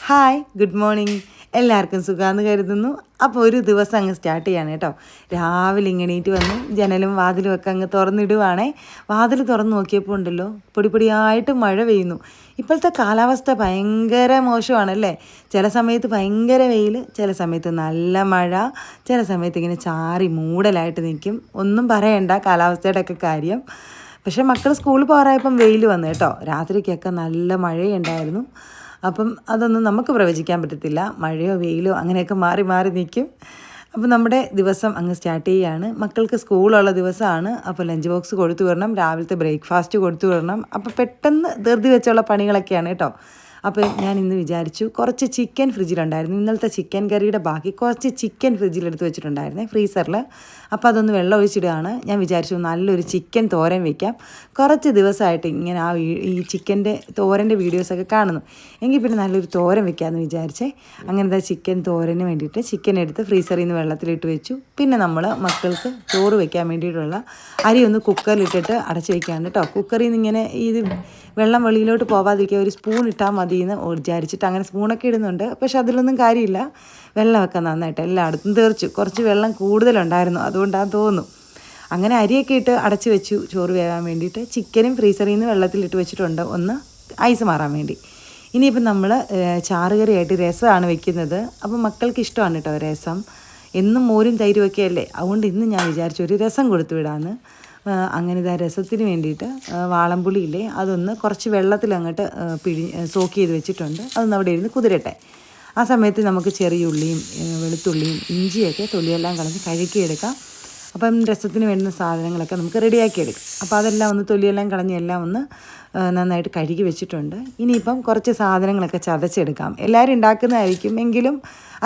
Hi, good morning. എല്ലാവർക്കും സുഖമാണെന്ന് കരുതുന്നു. അപ്പോൾ ഒരു ദിവസം അങ്ങ് സ്റ്റാർട്ട് ചെയ്യാണ് കേട്ടോ. രാവിലെ ഇങ്ങനെയിട്ട് വന്ന് ജനലും വാതിലും ഒക്കെ അങ്ങ് തുറന്നിടുവാണേ. വാതിൽ തുറന്ന് നോക്കിയപ്പോൾ ഉണ്ടല്ലോ പൊടിയായിട്ട് മഴ പെയ്യുന്നു. ഇപ്പോഴത്തെ കാലാവസ്ഥ ഭയങ്കര മോശമാണല്ലേ. ചില സമയത്ത് ഭയങ്കര വെയിൽ, ചില സമയത്ത് നല്ല മഴ, ചില സമയത്ത് ഇങ്ങനെ ചാറി മൂടലായിട്ട് നിൽക്കും. ഒന്നും പറയണ്ട കാലാവസ്ഥയുടെ ഒക്കെ കാര്യം. പക്ഷേ മക്കൾ സ്കൂളിൽ പോകാറായപ്പം വെയിൽ വന്നു കേട്ടോ. രാത്രിക്കൊക്കെ നല്ല മഴയുണ്ടായിരുന്നു. അപ്പം അതൊന്നും നമുക്ക് പ്രവചിക്കാൻ പറ്റത്തില്ല. മഴയോ വെയിലോ അങ്ങനെയൊക്കെ മാറി മാറി നിൽക്കും. അപ്പോൾ നമ്മുടെ ദിവസം അങ്ങ് സ്റ്റാർട്ട് ചെയ്യുകയാണ്. മക്കൾക്ക് സ്കൂളുള്ള ദിവസമാണ്. അപ്പോൾ ലഞ്ച് ബോക്സ് കൊടുത്തു വിടണം, രാവിലത്തെ ബ്രേക്ക്ഫാസ്റ്റ് കൊടുത്തു വിടണം. അപ്പോൾ പെട്ടെന്ന് ധൃതി വെച്ചുള്ള പണികളൊക്കെയാണ് കേട്ടോ. അപ്പോൾ ഞാൻ ഇന്ന് വിചാരിച്ചു കുറച്ച് ചിക്കൻ ഫ്രിഡ്ജിലുണ്ടായിരുന്നു. ഇന്നലത്തെ ചിക്കൻ കറിയുടെ ബാക്കി കുറച്ച് ചിക്കൻ ഫ്രിഡ്ജിലെടുത്ത് വെച്ചിട്ടുണ്ടായിരുന്നേ, ഫ്രീസറിൽ. അപ്പോൾ അതൊന്ന് വെള്ളം ഒഴിച്ചിടുകയാണ്. ഞാൻ വിചാരിച്ചു നല്ലൊരു ചിക്കൻ തോരൻ വയ്ക്കാം. കുറച്ച് ദിവസമായിട്ട് ഇങ്ങനെ ഈ ചിക്കൻ്റെ തോരൻ്റെ വീഡിയോസൊക്കെ കാണുന്നു. എങ്കിൽ പിന്നെ നല്ലൊരു തോരൻ വെക്കാമെന്ന് വിചാരിച്ചേ. അങ്ങനത്തെ ചിക്കൻ തോരന് വേണ്ടിയിട്ട് ചിക്കൻ എടുത്ത് ഫ്രീസറിൽ നിന്ന് വെള്ളത്തിലിട്ട് വെച്ചു. പിന്നെ നമ്മൾ മക്കൾക്ക് ചോറ് വെക്കാൻ വേണ്ടിയിട്ടുള്ള അരി ഒന്ന് കുക്കറിലിട്ടിട്ട് അടച്ച് വയ്ക്കുകയാണ് കേട്ടോ. കുക്കറിൽ നിന്ന് ഇങ്ങനെ ഇത് വെള്ളം വെളിയിലോട്ട് പോവാതിരിക്കുക ഒരു സ്പൂൺ ഇട്ടാൽ മതി എന്ന് വിചാരിച്ചിട്ട് അങ്ങനെ സ്പൂണൊക്കെ ഇടുന്നുണ്ട്. പക്ഷെ അതിലൊന്നും കാര്യമില്ല. വെള്ളമൊക്കെ നന്നായിട്ട് എല്ലായിടത്തും തെറിച്ചു. കുറച്ച് വെള്ളം കൂടുതലുണ്ടായിരുന്നു, അതുകൊണ്ടാണെന്ന് തോന്നുന്നു. അങ്ങനെ അരിയൊക്കെ ഇട്ട് അടച്ച് വെച്ചു ചോറ് വേകാൻ വേണ്ടിയിട്ട്. ചിക്കനും ഫ്രീസറിൽ നിന്ന് വെള്ളത്തിലിട്ട് വെച്ചിട്ടുണ്ട്, ഒന്ന് ഐസ് മാറാൻ വേണ്ടി. ഇനിയിപ്പം നമ്മൾ ചാറുകറിയായിട്ട് രസമാണ് വെക്കുന്നത്. അപ്പം മക്കൾക്ക് ഇഷ്ടമാണ് കേട്ടോ രസം. എന്നും മോരും തൈരും ഒക്കെ അല്ലേ, അതുകൊണ്ട് ഇന്ന് ഞാൻ വിചാരിച്ചു ഒരു രസം കൊടുത്തു വിടാമെന്ന്. അങ്ങനെ ഇതാ രസത്തിന് വേണ്ടിയിട്ട് വാളംപുളിയില്ലേ, അതൊന്ന് കുറച്ച് വെള്ളത്തിൽ അങ്ങോട്ട് സോക്ക് ചെയ്ത് വെച്ചിട്ടുണ്ട്. അതൊന്ന് അവിടെ ഇരുന്ന് കുതിരട്ടെ. ആ സമയത്ത് നമുക്ക് ചെറിയ ഉള്ളിയും വെളുത്തുള്ളിയും ഇഞ്ചിയൊക്കെ തൊലിയെല്ലാം കളഞ്ഞ് കഴുകിയെടുക്കാം. അപ്പം രസത്തിന് വേണ്ടുന്ന സാധനങ്ങളൊക്കെ നമുക്ക് റെഡിയാക്കി എടുക്കാം. അപ്പോൾ അതെല്ലാം ഒന്ന് തൊലിയെല്ലാം കളഞ്ഞ് എല്ലാം ഒന്ന് നന്നായിട്ട് കഴുകി വെച്ചിട്ടുണ്ട്. ഇനിയിപ്പം കുറച്ച് സാധനങ്ങളൊക്കെ ചതച്ചെടുക്കാം. എല്ലാവരും ഉണ്ടാക്കുന്നതായിരിക്കും, എങ്കിലും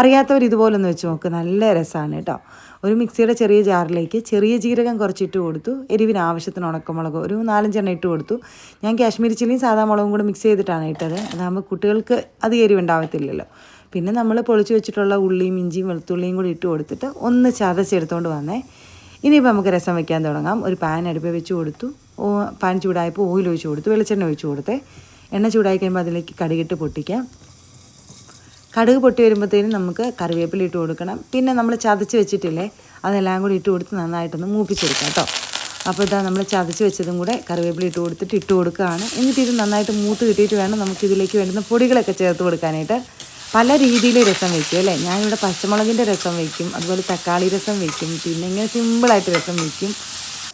അറിയാത്തവർ ഇതുപോലൊന്ന് വെച്ച് നോക്ക്, നല്ല രസമാണ് കേട്ടോ. ഒരു മിക്സിയുടെ ചെറിയ ജാറിലേക്ക് ചെറിയ ജീരകം കുറച്ചിട്ട് കൊടുത്തു. എരിവിന് ആവശ്യത്തിന് ഉണക്കമുളക് ഒരു 4-5 ഇട്ട് കൊടുത്തു. ഞാൻ കാശ്മീരി ചില്ലിയും സാധാ മുളകും കൂടെ മിക്സ് ചെയ്തിട്ടാണ് ഇട്ടത്. അതാകുമ്പോൾ കുട്ടികൾക്ക് അത് എരിവുണ്ടാവത്തില്ലല്ലോ. പിന്നെ നമ്മൾ പൊളിച്ച് വെച്ചിട്ടുള്ള ഉള്ളിയും ഇഞ്ചിയും വെളുത്തുള്ളിയും കൂടി ഇട്ട് കൊടുത്തിട്ട് ഒന്ന് ചതച്ചെടുത്തുകൊണ്ട് വന്നേ. ഇനിയിപ്പോൾ നമുക്ക് രസം വയ്ക്കാൻ തുടങ്ങാം. ഒരു പാൻ അടുപ്പ് വെച്ച് കൊടുത്തു. പാൻ ചൂടായപ്പോൾ ഓയിൽ ഒഴിച്ച് കൊടുത്തു, വെളിച്ചെണ്ണ ഒഴിച്ച് കൊടുത്തേ. എണ്ണ ചൂടായി കഴിയുമ്പോൾ അതിലേക്ക് കടുകിട്ട് പൊട്ടിക്കാം. കടുക് പൊട്ടി വരുമ്പോഴത്തേനും നമുക്ക് കറിവേപ്പില ഇട്ട് കൊടുക്കണം. പിന്നെ നമ്മൾ ചതച്ച് വെച്ചിട്ടില്ലേ, അതെല്ലാം കൂടി ഇട്ട് കൊടുത്ത് നന്നായിട്ടൊന്ന് മൂപ്പിച്ചെടുക്കാം കേട്ടോ. അപ്പോൾ ഇതാ നമ്മൾ ചതച്ച് വെച്ചതും കൂടെ കറിവേപ്പില ഇട്ട് കൊടുക്കുകയാണ്. എന്നിട്ട് ഇത് നന്നായിട്ട് മൂത്ത് കിട്ടിയിട്ട് വേണം നമുക്കിതിലേക്ക് വേണ്ടുന്ന പൊടികളൊക്കെ ചേർത്ത് കൊടുക്കാനായിട്ട്. പല രീതിയിൽ രസം വയ്ക്കും അല്ലേ. ഞാനിവിടെ പച്ചമുളകിൻ്റെ രസം വയ്ക്കും, അതുപോലെ തക്കാളി രസം വയ്ക്കും, പിന്നെ ഇങ്ങനെ സിമ്പിളായിട്ട് രസം വയ്ക്കും.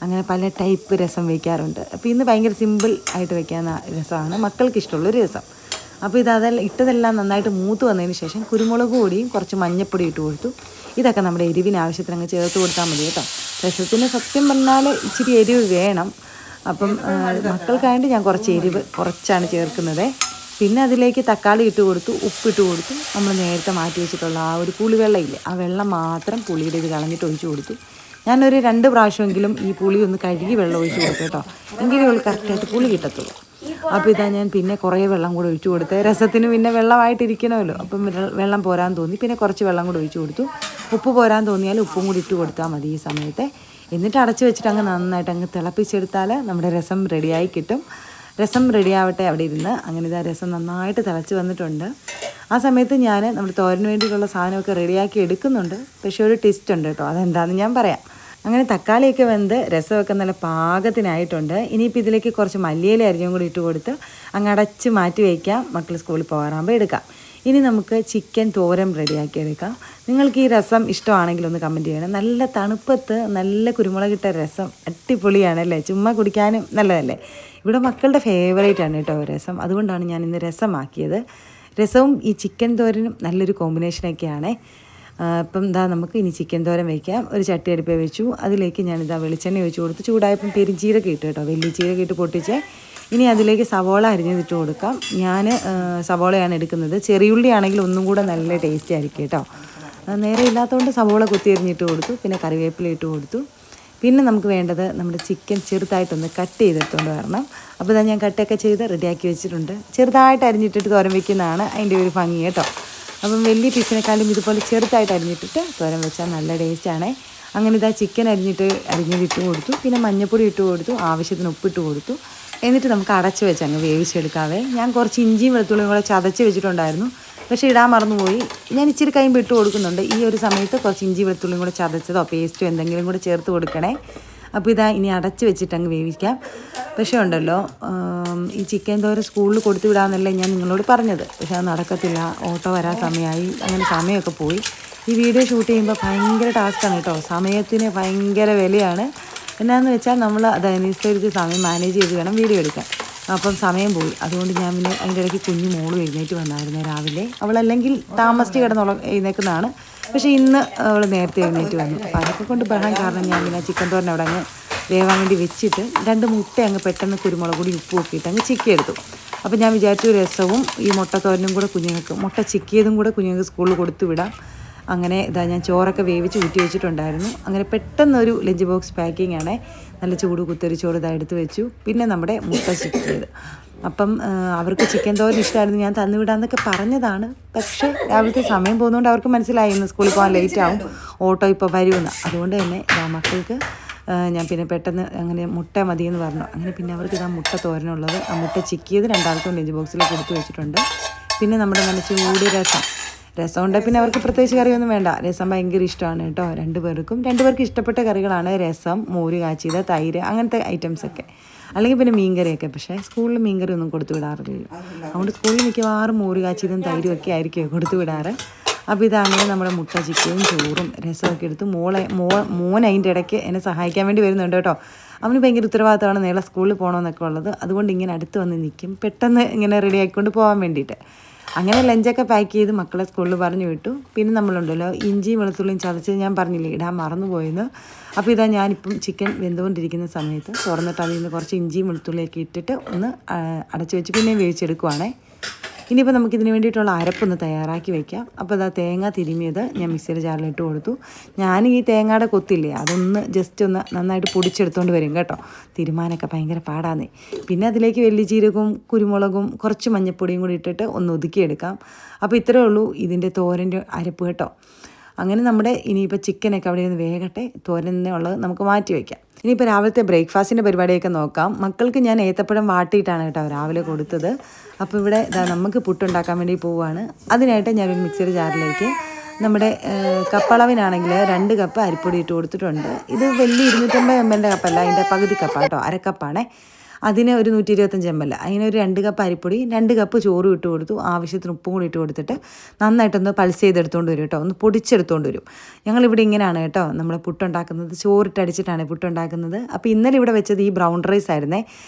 അങ്ങനെ പല ടൈപ്പ് രസം വയ്ക്കാറുണ്ട്. അപ്പോൾ ഇന്ന് ഭയങ്കര സിമ്പിൾ ആയിട്ട് വയ്ക്കാവുന്ന രസമാണ്, മക്കൾക്ക് ഇഷ്ടമുള്ളൊരു രസം. അപ്പോൾ ഇട്ടതെല്ലാം നന്നായിട്ട് മൂത്ത് വന്നതിന് ശേഷം കുരുമുളക് പൊടിയും കുറച്ച് മഞ്ഞൾപ്പൊടി ഇട്ട് കൊടുത്തു. ഇതൊക്കെ നമ്മുടെ എരിവിന് ആവശ്യത്തിന് അങ്ങ് ചേർത്ത് കൊടുത്താൽ മതി കേട്ടോ. രസത്തിന് സത്യം പറഞ്ഞാൽ ഇച്ചിരി എരിവ് വേണം. അപ്പം മക്കൾക്കായിട്ട് ഞാൻ കുറച്ചാണ് ചേർക്കുന്നത്. പിന്നെ അതിലേക്ക് തക്കാളി ഇട്ട് കൊടുത്തു, ഉപ്പിട്ട് കൊടുത്തു. നമ്മൾ നേരത്തെ മാറ്റി വെച്ചിട്ടുള്ള ആ ഒരു പുളിവെള്ളം ഇല്ലേ, ആ വെള്ളം മാത്രം പുളിയുടെ ഇത് കളഞ്ഞിട്ട് ഒഴിച്ച് കൊടുത്തു. ഞാനൊരു 2 പ്രാവശ്യമെങ്കിലും ഈ പുളി ഒന്ന് കഴുകി വെള്ളം ഒഴിച്ച് കൊടുത്തു കേട്ടോ, എങ്കിലും ഇവൾ കറക്റ്റായിട്ട് പുളി കിട്ടത്തുള്ളൂ. അപ്പോൾ ഇതാ ഞാൻ പിന്നെ കുറേ വെള്ളം കൂടെ ഒഴിച്ച് കൊടുത്ത്. രസത്തിന് പിന്നെ വെള്ളമായിട്ടിരിക്കണമല്ലോ, അപ്പം വെള്ളം പോരാൻ തോന്നി, പിന്നെ കുറച്ച് വെള്ളം കൂടെ ഒഴിച്ച് കൊടുത്തു. ഉപ്പ് പോരാൻ തോന്നിയാൽ ഉപ്പും കൂടി ഇട്ട് കൊടുത്താൽ മതി ഈ സമയത്ത്. എന്നിട്ട് അടച്ച് വെച്ചിട്ട് അങ്ങ് നന്നായിട്ട് അങ്ങ് തിളപ്പിച്ചെടുത്താൽ നമ്മുടെ രസം റെഡിയായി കിട്ടും. രസം റെഡിയാവട്ടെ അവിടെ ഇരുന്ന്. അങ്ങനെ ഇതാ രസം നന്നായിട്ട് തിളച്ച് വന്നിട്ടുണ്ട്. ആ സമയത്ത് ഞാൻ നമ്മുടെ തോരന് വേണ്ടിയിട്ടുള്ള സാധനമൊക്കെ റെഡിയാക്കി എടുക്കുന്നുണ്ട്. പക്ഷേ ഒരു ട്വിസ്റ്റ് ഉണ്ട് കേട്ടോ, അതെന്താണെന്ന് ഞാൻ പറയാം. അങ്ങനെ തക്കാളിയൊക്കെ വെന്ത് രസമൊക്കെ നല്ല പാകത്തിനായിട്ടുണ്ട്. ഇനിയിപ്പോൾ ഇതിലേക്ക് കുറച്ച് മല്ലിയില അരിഞ്ഞും കൂടി ഇട്ട് കൊടുത്ത് അങ്ങ് അടച്ച് മാറ്റി വയ്ക്കാം. മക്കൾ സ്കൂളിൽ പോകാറാകുമ്പോൾ എടുക്കാം. ഇനി നമുക്ക് ചിക്കൻ തോരൻ റെഡിയാക്കി എടുക്കാം. നിങ്ങൾക്ക് ഈ രസം ഇഷ്ടമാണെങ്കിൽ ഒന്ന് കമൻറ്റ് ചെയ്യണം. നല്ല തണുപ്പത്ത് നല്ല കുരുമുളകിട്ട രസം അടിപൊളിയാണല്ലേ, ചുമ്മാ കുടിക്കാനും നല്ലതല്ലേ. ഇവിടെ മക്കളുടെ ഫേവറേറ്റ് ആണ് കേട്ടോ രസം, അതുകൊണ്ടാണ് ഞാൻ ഇന്ന് രസമാക്കിയത്. രസവും ഈ ചിക്കൻ തോരനും നല്ലൊരു കോമ്പിനേഷനൊക്കെയാണേ. അപ്പം ഇതാ നമുക്ക് ഇനി ചിക്കൻ തോരൻ വയ്ക്കാം. ഒരു ചട്ടി അടുപ്പേ വെച്ചു. അതിലേക്ക് ഞാനിതാ വെളിച്ചെണ്ണ ഒഴിച്ച് കൊടുത്ത് ചൂടായപ്പം പെരുംജീരകം ഇട്ട് കേട്ടോ, വലിയ ജീരകം ഇട്ട് പൊട്ടിച്ച്. ഇനി അതിലേക്ക് സവോള അരിഞ്ഞിട്ട് കൊടുക്കാം. ഞാൻ സവോളയാണ് എടുക്കുന്നത്. ചെറിയുള്ളി ആണെങ്കിൽ ഒന്നും കൂടെ നല്ല ടേസ്റ്റ് ആയിരിക്കും കേട്ടോ. നേരെ ഇല്ലാത്തതുകൊണ്ട് സവോള കുത്തി അരിഞ്ഞിട്ട് കൊടുത്തു. പിന്നെ കറിവേപ്പില ഇട്ട് കൊടുത്തു. പിന്നെ നമുക്ക് വേണ്ടത് നമ്മുടെ ചിക്കൻ ചെറുതായിട്ടൊന്ന് കട്ട് ചെയ്തെടുത്തുകൊണ്ട് വരണം. അപ്പോൾ ഇതാ ഞാൻ കട്ടൊക്കെ ചെയ്ത് റെഡിയാക്കി വെച്ചിട്ടുണ്ട്. ചെറുതായിട്ട് അരിഞ്ഞിട്ടിട്ട് തോരൻ വയ്ക്കുന്നതാണ് അതിൻ്റെ ഒരു ഭംഗി കേട്ടോ. അപ്പം വലിയ പീസിനെക്കാളും ഇതുപോലെ ചെറുതായിട്ട് അരിഞ്ഞിട്ടിട്ട് തോരൻ വെച്ചാൽ നല്ല ടേസ്റ്റാണ്. അങ്ങനെ ഇതാ ചിക്കൻ അരിഞ്ഞിട്ട് കൊടുത്തു. പിന്നെ മഞ്ഞൾപ്പൊടി ഇട്ട് കൊടുത്തു, ആവശ്യത്തിന് ഉപ്പിട്ട് കൊടുത്തു. എന്നിട്ട് നമുക്ക് അടച്ച് വെച്ച് അങ്ങ് വേവിച്ചെടുക്കാവേ. ഞാൻ കുറച്ച് ഇഞ്ചിയും വെളുത്തുള്ളിയും കൂടെ ചതച്ച് വെച്ചിട്ടുണ്ടായിരുന്നു. പക്ഷേ ഇടാൻ മറന്നുപോയി. ഞാൻ ഇച്ചിരി കൈ ഇട്ട് കൊടുക്കുന്നുണ്ട്. ഈ ഒരു സമയത്ത് കുറച്ച് ഇഞ്ചി വെളുത്തുള്ളിയും കൂടെ ചതച്ചതോ പേസ്റ്റോ എന്തെങ്കിലും കൂടെ ചേർത്ത് കൊടുക്കണേ. അപ്പോൾ ഇതാ ഇനി അടച്ച് വെച്ചിട്ട് അങ്ങ് വേവിക്കാം. പക്ഷേ ഉണ്ടല്ലോ, ഈ ചിക്കൻ തോരൻ സ്കൂളിൽ കൊടുത്തു വിടാമെന്നല്ലേ ഞാൻ നിങ്ങളോട് പറഞ്ഞത്. പക്ഷെ അത് നടക്കത്തില്ല. ഓട്ടോ വരാൻ സമയമായി. അങ്ങനെ സമയമൊക്കെ പോയി. ഈ വീഡിയോ ഷൂട്ട് ചെയ്യുമ്പോൾ ഭയങ്കര ടാസ്ക്കാണ് കേട്ടോ. സമയത്തിന് ഭയങ്കര വിലയാണ്. എന്നാന്ന് വെച്ചാൽ നമ്മൾ അതനുസരിച്ച് സമയം മാനേജ് ചെയ്ത് വേണം വീഡിയോ എടുക്കാൻ. അപ്പം സമയം പോയി. അതുകൊണ്ട് ഞാൻ പിന്നെ അതിൻ്റെ ഇടയ്ക്ക് കുഞ്ഞു മോള് എഴുന്നേറ്റ് വന്നായിരുന്നു രാവിലെ. അവളല്ലെങ്കിൽ താമസിച്ച് എഴുന്നേക്കുന്നതാണ്. പക്ഷേ ഇന്ന് അവൾ നേരത്തെ എഴുന്നേറ്റ് വന്നു. അപ്പോൾ അതൊക്കെ കൊണ്ട് ബഹളം കാരണം ഞാൻ പിന്നെ ചിക്കൻ തോരൻ അവിടെ അങ്ങ് വേവാൻ വേണ്ടി വെച്ചിട്ട് 2 മുട്ട അങ്ങ് പെട്ടെന്ന് കുരുമുളക് പൊടി ഉപ്പ് നോക്കിയിട്ട് അങ്ങ് ചിക്കിയെടുത്തു. അപ്പോൾ ഞാൻ വിചാരിച്ചു രസവും ഈ മുട്ട തോരനും കൂടെ കുഞ്ഞുങ്ങൾക്ക്, മുട്ട ചിക്കിയതും കൂടെ കുഞ്ഞുങ്ങൾക്ക് സ്കൂളിൽ കൊടുത്തു വിടാം. അങ്ങനെ ഇതാ ഞാൻ ചോറൊക്കെ വേവിച്ച് ഊറ്റി വെച്ചിട്ടുണ്ടായിരുന്നു. അങ്ങനെ പെട്ടെന്നൊരു ലഞ്ച് ബോക്സ് പാക്കിംഗ് ആണ്. നല്ല ചൂട് കുത്തരി ചോറ് ഇതാ എടുത്ത് വെച്ചു. പിന്നെ നമ്മുടെ മുട്ട ചിക്കിയത്. അപ്പം അവർക്ക് ചിക്കൻ തോരൻ ഇഷ്ടമായിരുന്നു, ഞാൻ തന്നുവിടാമെന്നൊക്കെ പറഞ്ഞതാണ്. പക്ഷേ രാവിലത്തെ സമയം പോകുന്നതുകൊണ്ട് അവർക്ക് മനസ്സിലായി ഇന്ന് സ്കൂളിൽ പോകാൻ ലേറ്റ് ആവും, ഓട്ടോ ഇപ്പോൾ വരുമെന്ന്. അതുകൊണ്ട് തന്നെ മക്കൾക്ക് ഞാൻ പിന്നെ പെട്ടെന്ന് അങ്ങനെ മുട്ട മതിയെന്ന് പറഞ്ഞു. അങ്ങനെ പിന്നെ അവർക്ക് ഇതാ മുട്ട തോരനുള്ളത്, ആ മുട്ട ചിക്കിയത് 2 ലഞ്ച് ബോക്സിലേക്ക് എടുത്ത് വെച്ചിട്ടുണ്ട്. പിന്നെ നമ്മുടെ നല്ല ചൂട് രസം ഉണ്ടെങ്കിൽ പിന്നെ അവർക്ക് പ്രത്യേകിച്ച് കറിയൊന്നും വേണ്ട. രസം ഭയങ്കര ഇഷ്ടമാണ് കേട്ടോ 2 പേർക്ക് ഇഷ്ടപ്പെട്ട കറികളാണ് രസം, മോര് കാച്ചിയത്, തൈര്, അങ്ങനത്തെ ഐറ്റംസൊക്കെ. അല്ലെങ്കിൽ പിന്നെ മീൻകറിയൊക്കെ. പക്ഷേ സ്കൂളിൽ മീൻകറി ഒന്നും കൊടുത്തു വിടാറില്ല. അതുകൊണ്ട് സ്കൂളിൽ മിക്കവാറും മോര് കാച്ചിയതും തൈരും ഒക്കെ ആയിരിക്കും കൊടുത്തു വിടാറ്. അപ്പോൾ ഇതങ്ങനെ നമ്മുടെ മുട്ട ചിക്കനും ചോറും രസമൊക്കെ എടുത്ത് മോൻ അതിൻ്റെ ഇടയ്ക്ക് എന്നെ സഹായിക്കാൻ വേണ്ടി വരുന്നുണ്ട് കേട്ടോ. അവന് ഭയങ്കര ഉത്തരവാദിത്തമാണ് നേരെ സ്കൂളിൽ പോകണമെന്നൊക്കെ ഉള്ളത്. അതുകൊണ്ട് ഇങ്ങനെ അടുത്ത് വന്ന് നിൽക്കും, പെട്ടെന്ന് ഇങ്ങനെ റെഡി ആക്കിക്കൊണ്ട് പോകാൻ വേണ്ടിയിട്ട്. അങ്ങനെ ലഞ്ചൊക്കെ പാക്ക് ചെയ്ത് മക്കളെ സ്കൂളിൽ പറഞ്ഞു വിട്ടു. പിന്നെ നമ്മളുണ്ടല്ലോ ഇഞ്ചിയും വെളുത്തുള്ളിയും ചതച്ച് ഞാൻ പറഞ്ഞില്ലേ ഇടാൻ മറന്നുപോയെന്ന്. അപ്പോൾ ഇതാ ഞാനിപ്പം ചിക്കൻ വെന്തുകൊണ്ടിരിക്കുന്ന സമയത്ത് തുറന്നിട്ട് അതിൽ നിന്ന് കുറച്ച് ഇഞ്ചിയും വെളുത്തുള്ളിയൊക്കെ ഇട്ടിട്ട് ഒന്ന് അടച്ചു വെച്ച് പിന്നെയും വേവിച്ചെടുക്കുവാണേ. ഇനിയിപ്പോൾ നമുക്കിതിന് വേണ്ടിയിട്ടുള്ള അരപ്പൊന്ന് തയ്യാറാക്കി വയ്ക്കാം. അപ്പോൾ അതാ തേങ്ങ തിരുമിയത് ഞാൻ മിക്സിയുടെ ജാറിലിട്ട് കൊടുത്തു. ഞാൻ ഈ തേങ്ങയുടെ കൊത്തില്ലേ അതൊന്ന് ജസ്റ്റ് ഒന്ന് നന്നായിട്ട് പൊടിച്ചെടുത്തുകൊണ്ട് വരും കേട്ടോ. തിരുമാനൊക്കെ ഭയങ്കര പാടാന്നേ. പിന്നെ അതിലേക്ക് വലിയ ജീരകവും കുരുമുളകും കുറച്ച് മഞ്ഞൾപ്പൊടിയും കൂടി ഇട്ടിട്ട് ഒന്ന് ഒതുക്കിയെടുക്കാം. അപ്പോൾ ഇത്രയേ ഉള്ളൂ ഇതിൻ്റെ തോരൻ്റെ അരപ്പ് കേട്ടോ. അങ്ങനെ നമ്മുടെ ഇനിയിപ്പോൾ ചിക്കനൊക്കെ അവിടെ നിന്ന് വേകട്ടെ, തോരനെ ഉള്ളത് നമുക്ക് മാറ്റി വയ്ക്കാം. ഇനിയിപ്പോൾ രാവിലത്തെ ബ്രേക്ക്ഫാസ്റ്റിൻ്റെ പരിപാടിയൊക്കെ നോക്കാം. മക്കൾക്ക് ഞാൻ ഏത്തപ്പഴം വാട്ടിയിട്ടാണ് കേട്ടോ രാവിലെ കൊടുത്തത്. അപ്പോൾ ഇവിടെ നമുക്ക് പുട്ടുണ്ടാക്കാൻ വേണ്ടി പോവുകയാണ്. അതിനായിട്ട് ഞാനൊരു മിക്സിയുടെ ജാറിലേക്ക് നമ്മുടെ കപ്പളവിനാണെങ്കിൽ 2 കപ്പ് അരിപ്പൊടി ഇട്ട് കൊടുത്തിട്ടുണ്ട്. ഇത് വലിയ 250 ml കപ്പല്ല, അതിൻ്റെ പകുതി കപ്പാണ് കേട്ടോ, അരക്കപ്പാണേ. അതിന് ഒരു 125 ml, അതിനൊരു 2 കപ്പ് അരിപ്പൊടി, 2 കപ്പ് ചോറും ഇട്ട് കൊടുത്തു. ആവശ്യത്തിന് ഉപ്പും കൂടി ഇട്ട് കൊടുത്തിട്ട് നന്നായിട്ടൊന്ന് പൾസ് ചെയ്തെടുത്തുകൊണ്ട് വരും കേട്ടോ, ഒന്ന് പൊടിച്ചെടുത്തുകൊണ്ട് വരും. ഞങ്ങളിവിടെ ഇങ്ങനെയാണ് കേട്ടോ നമ്മൾ പുട്ടുണ്ടാക്കുന്നത്, ചോറിട്ടടിച്ചിട്ടാണ് പുട്ടുണ്ടാക്കുന്നത്. അപ്പോൾ ഇന്നലെ ഇവിടെ വെച്ചത് ഈ ബ്രൗൺ റൈസ് ആയിരുന്നേ.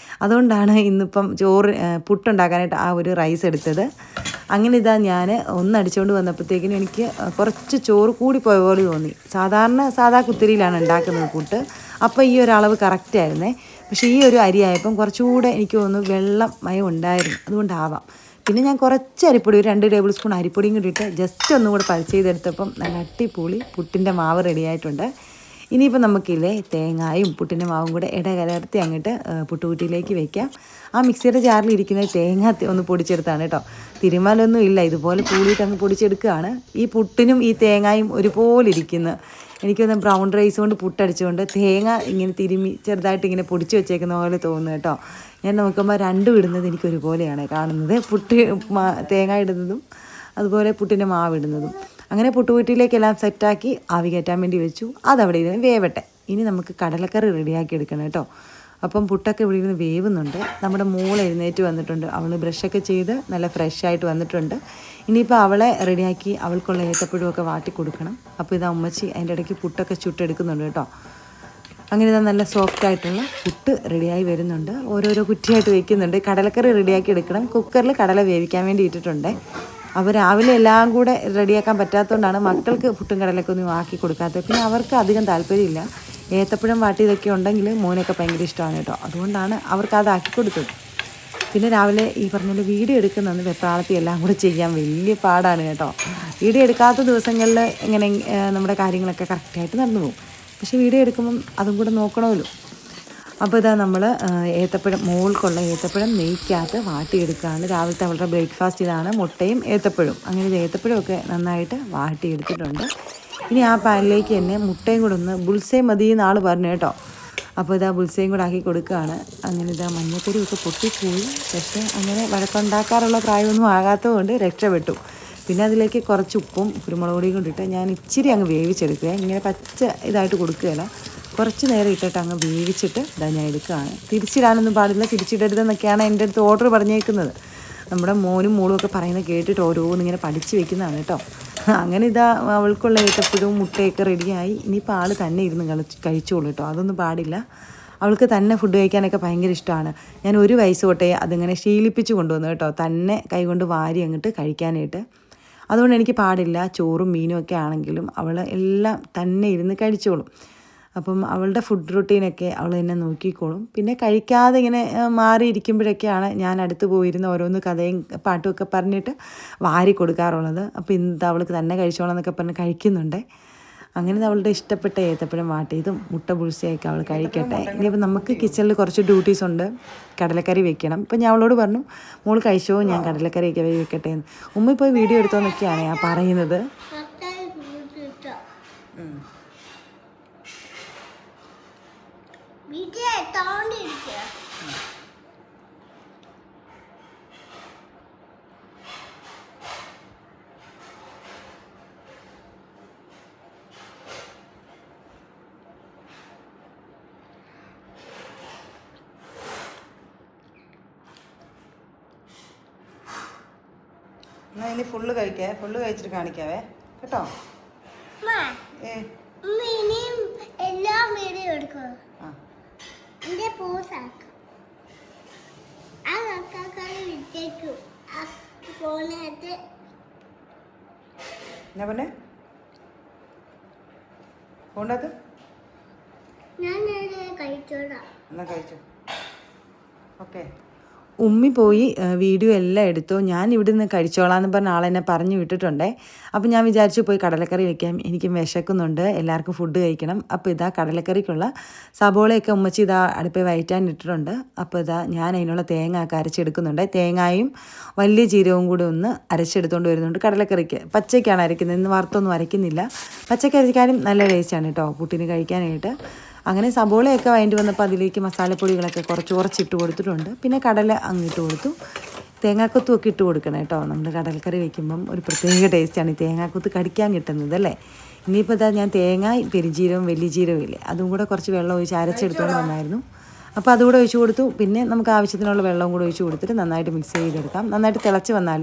അതുകൊണ്ടാണ് ഇന്നിപ്പം പുട്ടുണ്ടാക്കാനായിട്ട് ആ ഒരു റൈസ് എടുത്തത്. അങ്ങനെ ഇതാ ഞാൻ ഒന്നടിച്ചുകൊണ്ട് വന്നപ്പോഴത്തേക്കിനും എനിക്ക് കുറച്ച് ചോറ് കൂടി പോയ പോലെ തോന്നി. സാധാ കുത്തിരിയിലാണ് ഉണ്ടാക്കുന്നത് പുട്ട്. അപ്പോൾ ഈ ഒരു അളവ് കറക്റ്റ് ആയിരുന്നേ. പക്ഷേ ഈ ഒരു അരിയായപ്പം കുറച്ചുകൂടെ എനിക്ക് തോന്നുന്നു വെള്ളം മയം ഉണ്ടായിരുന്നു, അതുകൊണ്ടാവാം. പിന്നെ ഞാൻ കുറച്ച് അരിപ്പൊടി, ഒരു 2 ടേബിൾ സ്പൂൺ അരിപ്പൊടിയും കൂടി ഇട്ട് ജസ്റ്റ് ഒന്നും കൂടെ പൾസ് ചെയ്തെടുത്തപ്പം നല്ല അടിപൊളി പുട്ടിൻ്റെ മാവ് റെഡിയായിട്ടുണ്ട്. ഇനിയിപ്പോൾ നമുക്കില്ലേ തേങ്ങായും പുട്ടിൻ്റെ മാവും കൂടെ ഇടകലർത്തി അങ്ങോട്ട് പുട്ടുകുറ്റിയിലേക്ക് വയ്ക്കാം. ആ മിക്സിയുടെ ജാറിലിരിക്കുന്ന തേങ്ങ ഒന്ന് പൊടിച്ചെടുത്താണ് കേട്ടോ. തിരുമാലൊന്നും ഇല്ല, ഇതുപോലെ പൂളിയിട്ട് അങ്ങ് പൊടിച്ചെടുക്കുകയാണ്. ഈ പുട്ടിനും ഈ തേങ്ങായും ഒരുപോലെ ഇരിക്കുന്നു. എനിക്കൊന്ന് ബ്രൗൺ റൈസ് കൊണ്ട് പുട്ടടിച്ചുകൊണ്ട് തേങ്ങ ഇങ്ങനെ തിരുമി ചെറുതായിട്ട് ഇങ്ങനെ പൊടിച്ച് വെച്ചേക്കുന്ന പോലെ തോന്നുന്നു കേട്ടോ. ഞാൻ നോക്കുമ്പോൾ 2 ഇടുന്നത് എനിക്ക് ഒരുപോലെയാണ് കാണുന്നത്, തേങ്ങ ഇടുന്നതും അതുപോലെ പുട്ടിൻ്റെ മാവ് ഇടുന്നതും. അങ്ങനെ പുട്ടുകുറ്റിയിലേക്കെല്ലാം സെറ്റാക്കി ആവി കയറ്റാൻ വേണ്ടി വെച്ചു. അതവിടെ ഇരുന്ന് വേവട്ടെ. ഇനി നമുക്ക് കടലക്കറി റെഡിയാക്കി എടുക്കണം കേട്ടോ. അപ്പം പുട്ടൊക്കെ ഇവിടെ ഇരുന്ന് വേവുന്നുണ്ട്. നമ്മുടെ മോൾ എഴുന്നേറ്റ് വന്നിട്ടുണ്ട്. അവൾ ബ്രഷൊക്കെ ചെയ്ത് നല്ല ഫ്രഷായിട്ട് വന്നിട്ടുണ്ട്. ഇനിയിപ്പോൾ അവളെ റെഡിയാക്കി അവൾക്കുള്ള ഏത്തപ്പഴമൊക്കെ വാട്ടി കൊടുക്കണം. അപ്പോൾ ഇതാ ഉമ്മച്ചി അതിൻ്റെ ഇടയ്ക്ക് പുട്ടൊക്കെ ചുട്ടെടുക്കുന്നുണ്ട് കേട്ടോ. അങ്ങനെ ഇതാ നല്ല സോഫ്റ്റായിട്ടുള്ള പുട്ട് റെഡിയായി വരുന്നുണ്ട്. ഓരോരോ കുറ്റിയായിട്ട് വയ്ക്കുന്നുണ്ട്. കടലക്കറി റെഡിയാക്കി എടുക്കണം. കുക്കറിൽ കടല വേവിക്കാൻ വേണ്ടി ഇട്ടിട്ടുണ്ട്. അപ്പോൾ രാവിലെ എല്ലാം കൂടെ റെഡിയാക്കാൻ പറ്റാത്തതുകൊണ്ടാണ് മക്കൾക്ക് പുട്ടും കടലൊക്കെ ഒന്നും ആക്കി കൊടുക്കാത്തത്. പിന്നെ അവർക്ക് അധികം താല്പര്യമില്ല. ഏത്തപ്പഴം വാട്ടിയതൊക്കെ ഉണ്ടെങ്കിൽ മോനൊക്കെ ഭയങ്കര ഇഷ്ടമാണ് കേട്ടോ. അതുകൊണ്ടാണ് അവർക്ക് അതാക്കി കൊടുത്തത്. പിന്നെ രാവിലെ ഈ പറഞ്ഞ വീഡിയോ എടുക്കുന്നതെന്ന് വെപ്രാളത്തിൽ എല്ലാം കൂടെ ചെയ്യാൻ വലിയ പാടാണ് കേട്ടോ. വീഡിയോ എടുക്കാത്ത ദിവസങ്ങളിൽ ഇങ്ങനെ നമ്മുടെ കാര്യങ്ങളൊക്കെ കറക്റ്റായിട്ട് നടന്നു പോകും. പക്ഷേ വീഡിയോ എടുക്കുമ്പം അതും കൂടെ നോക്കണമല്ലോ. അപ്പോൾ ഇതാ നമ്മൾ മോൾക്കുള്ള ഏത്തപ്പഴം നെയ്ക്കകത്ത് വാട്ടിയെടുക്കുകയാണ്. രാവിലത്തെ അവളുടെ ബ്രേക്ക്ഫാസ്റ്റ് ഇതാണ്, മുട്ടയും ഏത്തപ്പഴവും. അങ്ങനെ ഇത് ഏത്തപ്പഴമൊക്കെ നന്നായിട്ട് വാട്ടിയെടുത്തിട്ടുണ്ട്. ഇനി ആ പാനിലേക്ക് തന്നെ മുട്ടയും കൂടെ ഒന്ന് ബുൾസൈ മതി എന്നാൾ പറഞ്ഞു കേട്ടോ. അപ്പോൾ ഇതാ ബുൾസയും കൂടെ ആക്കി കൊടുക്കുകയാണ്. അങ്ങനെ ഇതാ മഞ്ഞക്കറിയൊക്കെ പൊട്ടിപ്പോയി. പക്ഷേ അങ്ങനെ വഴക്കുണ്ടാക്കാറുള്ള പ്രായമൊന്നും ആകാത്തതുകൊണ്ട് രക്ഷപ്പെട്ടു. പിന്നെ അതിലേക്ക് കുറച്ച് ഉപ്പും കുരുമുളക് പൊടിയും കൊണ്ടിട്ട് ഞാൻ ഇച്ചിരി അങ്ങ് വേവിച്ചെടുക്കുക. ഇങ്ങനെ പച്ച ഇതായിട്ട് കൊടുക്കുകയില്ല, കുറച്ച് നേരം ഇട്ടിട്ട് അങ്ങ് വേവിച്ചിട്ട് ഇതാ ഞാൻ എടുക്കുകയാണ്. തിരിച്ചിടാനൊന്നും പാടില്ല, തിരിച്ചിടരുതെന്നൊക്കെയാണ് എൻ്റെ അടുത്ത് ഓർഡർ പറഞ്ഞേക്കുന്നത്. നമ്മുടെ മോനും മോളും ഒക്കെ പറയുന്നത് കേട്ടിട്ട് ഓരോന്നിങ്ങനെ പഠിച്ച് വെക്കുന്നതാണ് കേട്ടോ. അങ്ങനെ ഇതാ അവൾക്കുള്ള ഏത്തപ്പഴവും മുട്ടയൊക്കെ റെഡിയായി. ഇനിയിപ്പോൾ ആൾ തന്നെ ഇരുന്ന് കഴിച്ചോളൂ കേട്ടോ, അതൊന്നും പാടില്ല. അവൾക്ക് തന്നെ ഫുഡ് കഴിക്കാനൊക്കെ ഭയങ്കര ഇഷ്ടമാണ്. ഞാൻ 1 വയസ്സ് തൊട്ടേ അതിങ്ങനെ ശീലിപ്പിച്ച് കൊണ്ടുവന്നു കേട്ടോ, തന്നെ കൈകൊണ്ട് വാരി അങ്ങോട്ട് കഴിക്കാനായിട്ട്. അതുകൊണ്ട് എനിക്ക് പാടില്ല. ചോറും മീനും ഒക്കെ ആണെങ്കിലും അവൾ എല്ലാം തന്നെ ഇരുന്ന് കഴിച്ചോളും. അപ്പം അവളുടെ ഫുഡ് റുട്ടീനൊക്കെ അവൾ തന്നെ നോക്കിക്കോളും. പിന്നെ കഴിക്കാതെ ഇങ്ങനെ മാറിയിരിക്കുമ്പോഴൊക്കെയാണ് ഞാൻ അടുത്ത് പോയിരുന്ന ഓരോന്ന് കഥയും പാട്ടും ഒക്കെ പറഞ്ഞിട്ട് വാരി കൊടുക്കാറുള്ളത്. അപ്പോൾ ഇന്ന് അവൾക്ക് തന്നെ കഴിച്ചോളാം എന്നൊക്കെ പറഞ്ഞ് കഴിക്കുന്നുണ്ട്. അങ്ങനെ അവളുടെ ഇഷ്ടപ്പെട്ട ഏത്തപ്പഴം വാട്ടിയതും മുട്ട പുളിശ്ശയൊക്കെ അവൾ കഴിക്കട്ടെ. ഇനിയിപ്പോൾ നമുക്ക് കിച്ചണിൽ കുറച്ച് ഡ്യൂട്ടീസ് ഉണ്ട്. കടലക്കറി വെക്കണം. ഇപ്പം ഞാൻ അവളോട് പറഞ്ഞു, മോൾ കഴിച്ചോ, ഞാൻ കടലക്കറിയൊക്കെ വെക്കട്ടെ എന്ന്. ഉമ്മ പോയി വീഡിയോ എടുത്തോന്നൊക്കെയാണ് ഞാൻ പറയുന്നത്. എന്നാൽ ഇനി ഫുള്ള് കഴിക്കേ, ഫുള്ള് കഴിച്ചിട്ട് കാണിക്കാവേ കേട്ടോ. എല്ലാം വീഡിയോ എടുക്കും. എന്നാ പറഞ്ഞേ പോണ്ടത് എന്നാ കഴിച്ചു. ഓക്കെ. ഉമ്മി പോയി വീഡിയോ എല്ലാം എടുത്തു. ഞാൻ ഇവിടെ നിന്ന് കഴിച്ചോളാമെന്ന് പറഞ്ഞ ആളെന്നെ പറഞ്ഞു വിട്ടിട്ടുണ്ടേ. അപ്പോൾ ഞാൻ വിചാരിച്ചു പോയി കടലക്കറി വെക്കാം, എനിക്ക് വിശക്കുന്നുണ്ട്, എല്ലാവർക്കും ഫുഡ് കഴിക്കണം. അപ്പോൾ ഇതാ കടലക്കറിക്കുള്ള സബോളയൊക്കെ ഉമ്മച്ചി ഇതാ അടുപ്പിൽ വയറ്റാൻ ഇട്ടിട്ടുണ്ട്. അപ്പോൾ ഇതാ ഞാൻ അതിനുള്ള തേങ്ങ ഒക്കെ അരച്ചെടുക്കുന്നുണ്ട്. തേങ്ങയും വലിയ ജീരകവും കൂടി ഒന്ന് അരച്ചെടുത്തുകൊണ്ട് വരുന്നുണ്ട് കടലക്കറിക്ക്. പച്ചയ്ക്കാണ് അരയ്ക്കുന്നത്, ഇന്ന് വറുത്തൊന്നും അരയ്ക്കുന്നില്ല. പച്ചയ്ക്ക് അരയ്ക്കാനും നല്ല ടേസ്റ്റാണ് കേട്ടോ പുട്ടിന് കഴിക്കാനായിട്ട്. അങ്ങനെ സബോളയൊക്കെ വഴണ്ടി വന്നപ്പോൾ അതിലേക്ക് മസാലപ്പൊടികളൊക്കെ കുറച്ച് ഇട്ട് കൊടുത്തിട്ടുണ്ട്. പിന്നെ കടല അങ്ങിട്ട് കൊടുത്തു. തേങ്ങാക്കൊത്തും ഒക്കെ ഇട്ട് കൊടുക്കണം കേട്ടോ. നമ്മൾ കടൽക്കറി വയ്ക്കുമ്പം ഒരു പ്രത്യേക ടേസ്റ്റാണ് ഈ തേങ്ങാക്കൊത്ത് കടിക്കാൻ കിട്ടുന്നത് അല്ലേ. ഇനിയിപ്പോൾ ഇതാ ഞാൻ തേങ്ങ, പെരുംജീരകവും വലിയ ജീരകവും ഇല്ലേ, അതും കൂടെ കുറച്ച് വെള്ളം ഒഴിച്ച് അരച്ചെടുത്തുകൊണ്ട് വന്നായിരുന്നു. അപ്പോൾ അതുകൂടെ ഒഴിച്ച് കൊടുത്തു. പിന്നെ നമുക്ക് ആവശ്യത്തിനുള്ള വെള്ളവും കൂടെ ഒഴിച്ച് കൊടുത്തിട്ട് നന്നായിട്ട് മിക്സ് ചെയ്തെടുക്കാം. നന്നായിട്ട് തിളച്ച് വന്നാൽ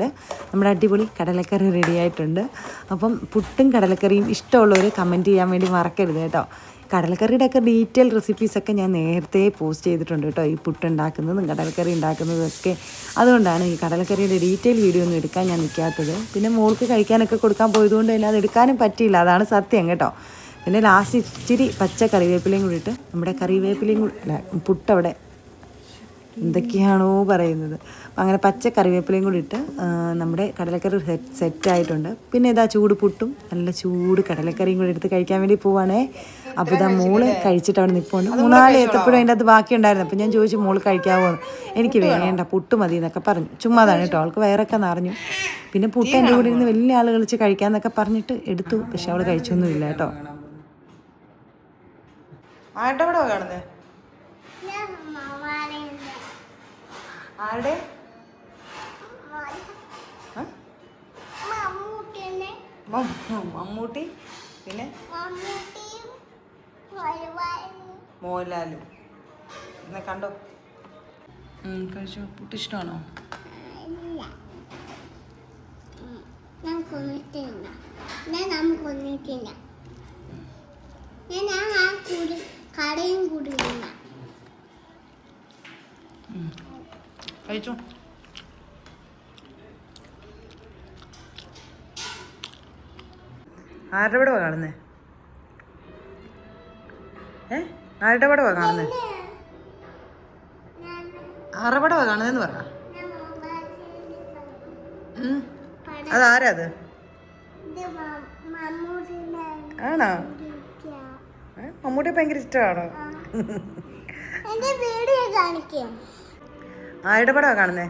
നമ്മുടെ അടിപൊളി കടലക്കറി റെഡി ആയിട്ടുണ്ട്. അപ്പം പുട്ടും കടലക്കറിയും ഇഷ്ടമുള്ളവർ കമൻറ്റ് ചെയ്യാൻ വേണ്ടി മറക്കരുത് കേട്ടോ. കടലക്കറിയുടെ ഒക്കെ ഡീറ്റെയിൽ റെസിപ്പീസൊക്കെ ഞാൻ നേരത്തെ പോസ്റ്റ് ചെയ്തിട്ടുണ്ട് കേട്ടോ, ഈ പുട്ടുണ്ടാക്കുന്നതും കടലക്കറി ഉണ്ടാക്കുന്നതും ഒക്കെ. അതുകൊണ്ടാണ് ഈ കടലക്കറിയുടെ ഡീറ്റെയിൽ വീഡിയോ ഒന്നും എടുക്കാൻ ഞാൻ നിൽക്കാത്തത്. പിന്നെ മോൾക്ക് കഴിക്കാനൊക്കെ കൊടുക്കാൻ പോയതുകൊണ്ട് തന്നെ അത് എടുക്കാനും പറ്റിയില്ല, അതാണ് സത്യം കേട്ടോ. പിന്നെ ലാസ്റ്റ് ഇച്ചിരി പച്ച കറിവേപ്പിലയും കൂടി ഇട്ട്, നമ്മുടെ കറിവേപ്പിലയും കൂടി അല്ല പുട്ടവിടെ എന്തൊക്കെയാണോ പറയുന്നത്, അങ്ങനെ പച്ച കറിവേപ്പിലയും കൂടി ഇട്ട് നമ്മുടെ കടലക്കറി സെറ്റായിട്ടുണ്ട്. പിന്നെ ഇതാ ചൂട് പുട്ടും നല്ല ചൂട് കടലക്കറിയും കൂടി എടുത്ത് കഴിക്കാൻ വേണ്ടി പോവാണേ. അപ്പോൾ ഇതാ മോള് കഴിച്ചിട്ട് അവിടെ നിൽപ്പുണ്ട്. 3-4 ഏത്തപ്പഴം അതിൻ്റെ അത് ബാക്കി ഉണ്ടായിരുന്നു. അപ്പോൾ ഞാൻ ചോദിച്ചു മോള് കഴിക്കാവോ, എനിക്ക് വേണ്ട പുട്ട് മതി എന്നൊക്കെ പറഞ്ഞു. ചുമ്മാതാണ് കേട്ടോ, അവൾക്ക് വയറൊക്കെ നിറഞ്ഞു. പിന്നെ പുട്ട് എൻ്റെ കൂടെ ഇരുന്ന് വലിയ ആൾ കളിച്ച് കഴിക്കാമെന്നൊക്കെ പറഞ്ഞിട്ട് എടുത്തു. പക്ഷെ അവൾ കഴിച്ചൊന്നുമില്ല കേട്ടോ. ആരുടെ പടമാണ് കാണുന്നത്? ആരുടെ? മമ്മൂട്ടി, പിന്നെ മോഹൻലാലും. എന്നാ കണ്ടോ, കഴിച്ചു. പുട്ട് ഇഷ്ടമാണോ? കഴിച്ചു. ആരുടെ പടവാ കാണുന്നേ? ആരുടെ പടവാ കാണുന്നേ? ആരുടെ പടവാ കാണുന്നതെന്ന് പറ. അതാരാ അത്? ആണോ? മമ്മൂട്ടിയെ ഭയങ്കര ഇഷ്ടമാണോ? ആരുടെ പടവാ കാണുന്നേ?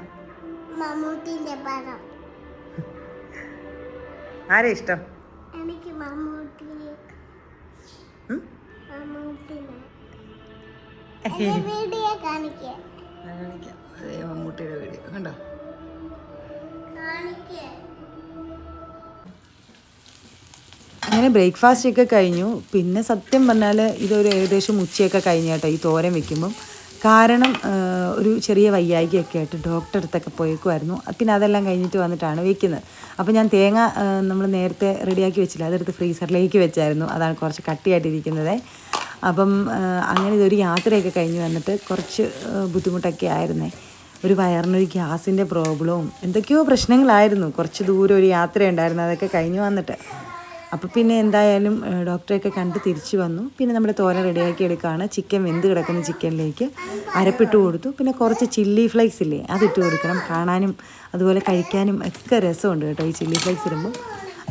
ആരെ ഇഷ്ടം? എനിക്ക് മമ്മൂട്ടി. വീഡിയോ കാണിക്കാം. അതേ മമ്മൂട്ടിയുടെ വീഡിയോ കണ്ടോ? അങ്ങനെ ബ്രേക്ക്ഫാസ്റ്റ് ഒക്കെ കഴിഞ്ഞു. പിന്നെ സത്യം പറഞ്ഞാൽ ഇതൊരു ഏകദേശം ഉച്ചയൊക്കെ കഴിഞ്ഞു കേട്ടോ ഈ തോരൻ വെക്കുമ്പം. കാരണം ഒരു ചെറിയ വയ്യായികയൊക്കെ ആയിട്ട് ഡോക്ടറെ അടുത്തൊക്കെ പോയേക്കുമായിരുന്നു. പിന്നെ അതെല്ലാം കഴിഞ്ഞിട്ട് വന്നിട്ടാണ് വെക്കുന്നത്. അപ്പോൾ ഞാൻ തേങ്ങ നമ്മൾ നേരത്തെ റെഡിയാക്കി വെച്ചില്ല, അതെടുത്ത് ഫ്രീസറിലേക്ക് വെച്ചായിരുന്നു. അതാണ് കുറച്ച് കട്ടിയായിട്ടിരിക്കുന്നത്. അപ്പം അങ്ങനെ ഇതൊരു യാത്രയൊക്കെ കഴിഞ്ഞ് വന്നിട്ട് കുറച്ച് ബുദ്ധിമുട്ടൊക്കെ ആയിരുന്നേ. ഒരു വയറിനൊരു ഗ്യാസിൻ്റെ പ്രോബ്ലവും എന്തൊക്കെയോ പ്രശ്നങ്ങളായിരുന്നു. കുറച്ച് ദൂരം ഒരു യാത്രയുണ്ടായിരുന്നു, അതൊക്കെ കഴിഞ്ഞ് വന്നിട്ട്. അപ്പോൾ പിന്നെ എന്തായാലും ഡോക്ടറെയൊക്കെ കണ്ട് തിരിച്ചു വന്നു. പിന്നെ നമ്മുടെ തോരൻ റെഡിയാക്കി എടുക്കുകയാണ്. ചിക്കൻ വെന്ത് കിടക്കുന്ന ചിക്കനിലേക്ക് അരപ്പിട്ട് കൊടുത്തു. പിന്നെ കുറച്ച് ചില്ലി ഫ്ലേക്സ് ഇല്ലേ, അതിട്ട് കൊടുക്കണം. കാണാനും അതുപോലെ കഴിക്കാനും ഒക്കെ രസമുണ്ട് കേട്ടോ ഈ ചില്ലി ഫ്ലേക്സ് ഇടുമ്പോൾ.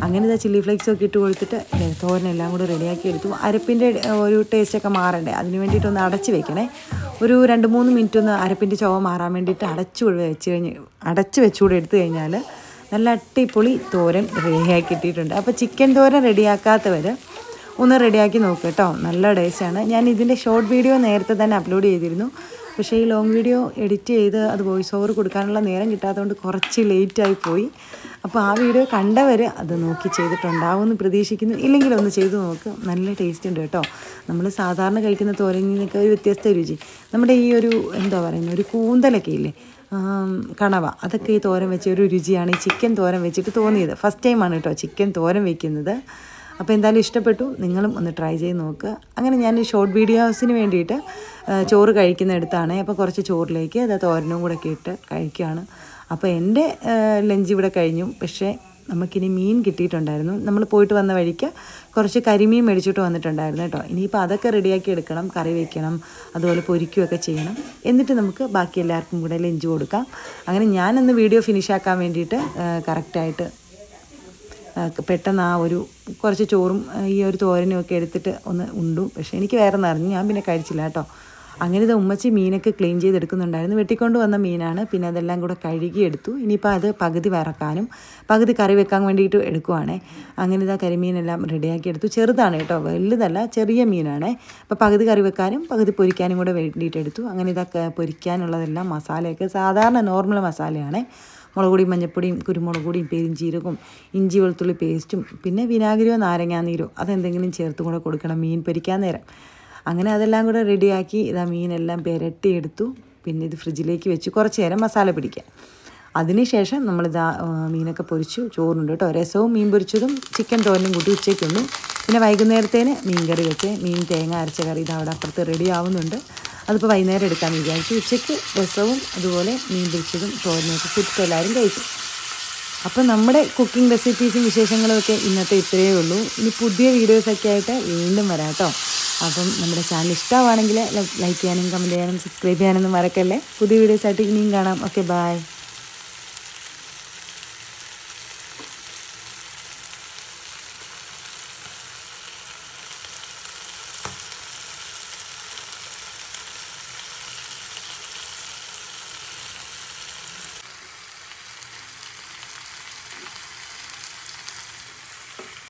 അങ്ങനെ ഇതാ ചില്ലി ഫ്ലേക്സൊക്കെ ഇട്ട് കൊടുത്തിട്ട് തോരനെല്ലാം കൂടെ റെഡിയാക്കി എടുത്തു. അരപ്പിൻ്റെ ഒരു ടേസ്റ്റൊക്കെ മാറണ്ടേ, അതിന് വേണ്ടിയിട്ടൊന്ന് അടച്ച് വെക്കണേ. ഒരു 2-3 മിനിറ്റ് ഒന്ന് അരപ്പിൻ്റെ ചുവ മാറാൻ വേണ്ടിയിട്ട് അടച്ച് വെച്ചുകൂടെ എടുത്തു കഴിഞ്ഞാൽ നല്ല അടിപൊളി തോരൻ റെഡിയാക്കി ഇട്ടിട്ടുണ്ട്. അപ്പോൾ ചിക്കൻ തോരൻ റെഡിയാക്കാത്തവർ ഒന്ന് റെഡിയാക്കി നോക്കുക കേട്ടോ, നല്ല ടേസ്റ്റാണ്. ഞാൻ ഇതിൻ്റെ ഷോർട്ട് വീഡിയോ നേരത്തെ തന്നെ അപ്ലോഡ് ചെയ്തിരുന്നു. പക്ഷേ ഈ ലോങ് വീഡിയോ എഡിറ്റ് ചെയ്ത് അത് വോയിസ് ഓവർ കൊടുക്കാനുള്ള നേരം കിട്ടാത്തതുകൊണ്ട് കുറച്ച് ലേറ്റായി പോയി. അപ്പോൾ ആ വീഡിയോ കണ്ടവർ അത് നോക്കി ചെയ്തിട്ടുണ്ടാവുമെന്ന് പ്രതീക്ഷിക്കുന്നു. ഇല്ലെങ്കിൽ ഒന്ന് ചെയ്ത് നോക്ക്, നല്ല ടേസ്റ്റ് ഉണ്ട് കേട്ടോ. നമ്മൾ സാധാരണ കഴിക്കുന്ന തോരനിൽ നിന്നൊക്കെ ഒരു വ്യത്യസ്ത രുചി. നമ്മുടെ ഈ ഒരു എന്താ പറയുന്നത്, ഒരു കൂന്തലൊക്കെ ഇല്ലേ, കണവ, അതൊക്കെ ഈ തോരൻ വെച്ച ഒരു രുചിയാണ് ഈ ചിക്കൻ തോരൻ വെച്ചിട്ട് തോന്നിയത്. ഫസ്റ്റ് ടൈമാണ് കേട്ടോ ചിക്കൻ തോരൻ വെക്കുന്നത്. അപ്പോൾ എന്തായാലും ഇഷ്ടപ്പെട്ടു, നിങ്ങളും ഒന്ന് ട്രൈ ചെയ്ത് നോക്കുക. അങ്ങനെ ഞാൻ ഈ ഷോർട്ട് വീഡിയോസിന് വേണ്ടിയിട്ട് ചോറ് കഴിക്കുന്നിടത്താണ്. അപ്പോൾ കുറച്ച് ചോറിലേക്ക് അത് തോരനും കൂടെ ഒക്കെ ഇട്ട് കഴിക്കുകയാണ്. അപ്പോൾ എൻ്റെ ലഞ്ച് ഇവിടെ കഴിഞ്ഞു. പക്ഷേ നമുക്കിനി മീൻ കിട്ടിയിട്ടുണ്ടായിരുന്നു. നമ്മൾ പോയിട്ട് വന്ന വഴിക്ക് കുറച്ച് കരിമീൻ മേടിച്ചിട്ട് വന്നിട്ടുണ്ടായിരുന്നു കേട്ടോ. ഇനിയിപ്പോൾ അതൊക്കെ റെഡിയാക്കി എടുക്കണം, കറി വയ്ക്കണം, അതുപോലെ പൊരിക്കുകയൊക്കെ ചെയ്യണം. എന്നിട്ട് നമുക്ക് ബാക്കി എല്ലാവർക്കും കൂടെ ലഞ്ച് കൊടുക്കാം. അങ്ങനെ ഞാനൊന്ന് വീഡിയോ ഫിനിഷാക്കാൻ വേണ്ടിയിട്ട് കറക്റ്റായിട്ട് പെട്ടെന്ന് ആ ഒരു കുറച്ച് ചോറും ഈ ഒരു തോരനും ഒക്കെ എടുത്തിട്ട് ഒന്ന് ഉണ്ടു. പക്ഷേ എനിക്ക് വേറെ നിറഞ്ഞു, ഞാൻ പിന്നെ കഴിച്ചില്ല കേട്ടോ. അങ്ങനെ ഇത് ഉമ്മച്ചി മീനൊക്കെ ക്ലീൻ ചെയ്തെടുക്കുന്നുണ്ടായിരുന്നു. വെട്ടിക്കൊണ്ട് വന്ന മീനാണ്. പിന്നെ അതെല്ലാം കൂടെ കഴുകിയെടുത്തു. ഇനിയിപ്പോൾ അത് പകുതി വറക്കാനും പകുതി കറി വെക്കാൻ വേണ്ടിയിട്ട് എടുക്കുവാണേ. അങ്ങനെ ഇതാ കരിമീനെല്ലാം റെഡിയാക്കി എടുത്തു. ചെറുതാണ് കേട്ടോ, വലുതല്ല, ചെറിയ മീനാണേ. അപ്പോൾ പകുതി കറി വെക്കാനും പകുതി പൊരിക്കാനും കൂടെ വേണ്ടിയിട്ട് എടുത്തു. അങ്ങനെ ഇതൊക്കെ പൊരിക്കാനുള്ളതെല്ലാം മസാലയൊക്കെ സാധാരണ നോർമൽ മസാലയാണേ. മുളക് പൊടിയും മഞ്ഞൾപ്പൊടിയും കുരുമുളക് പൊടിയും പെരിഞ്ചീരകവും ഇഞ്ചി വെളുത്തുള്ളി പേസ്റ്റും പിന്നെ വിനാഗിരിയോ നാരങ്ങാനീരോ അതെന്തെങ്കിലും ചേർത്തും കൂടെ കൊടുക്കണം മീൻ പൊരിക്കാൻ നേരം. അങ്ങനെ അതെല്ലാം കൂടെ റെഡിയാക്കി ഇതാ മീനെല്ലാം പുരട്ടിയെടുത്തു. പിന്നെ ഇത് ഫ്രിഡ്ജിലേക്ക് വെച്ച് കുറച്ച് നേരം മസാല പിടിക്കാം. അതിനുശേഷം നമ്മളിതാ മീനൊക്കെ പൊരിച്ചു. ചോറുണ്ട് കേട്ടോ, രസവും മീൻ പൊരിച്ചതും ചിക്കൻ തോരനും കൂട്ടി ഉച്ചയ്ക്കുണ്ട്. പിന്നെ വൈകുന്നേരത്തേന് മീൻ കറി വെച്ച് മീൻ തേങ്ങ അരച്ച കറി ഇത് അവിടെ അപ്പുറത്ത് റെഡി ആവുന്നുണ്ട്. അതിപ്പോൾ വൈകുന്നേരം എടുക്കാമെന്ന് വിചാരിച്ചു. ഉച്ചയ്ക്ക് രസവും അതുപോലെ മീൻ പൊരിച്ചതും തോരനൊക്കെ ചുറ്റും എല്ലാവരും കഴിച്ചു. അപ്പോൾ നമ്മുടെ കുക്കിംഗ് റെസിപ്പീസും വിശേഷങ്ങളും ഒക്കെ ഇന്നത്തെ ഇത്രയേ ഉള്ളൂ. ഇനി പുതിയ വീഡിയോസൊക്കെ ആയിട്ട് വീണ്ടും വരാം കേട്ടോ. അപ്പം നമ്മുടെ ചാനൽ ഇഷ്ടമാണെങ്കിൽ ലൈക്ക് ചെയ്യാനും കമൻറ്റ് ചെയ്യാനും സബ്സ്ക്രൈബ് ചെയ്യാനൊന്നും മറക്കല്ലേ. പുതിയ വീഡിയോസായിട്ട് ഇനിയും കാണാം. Okay, by.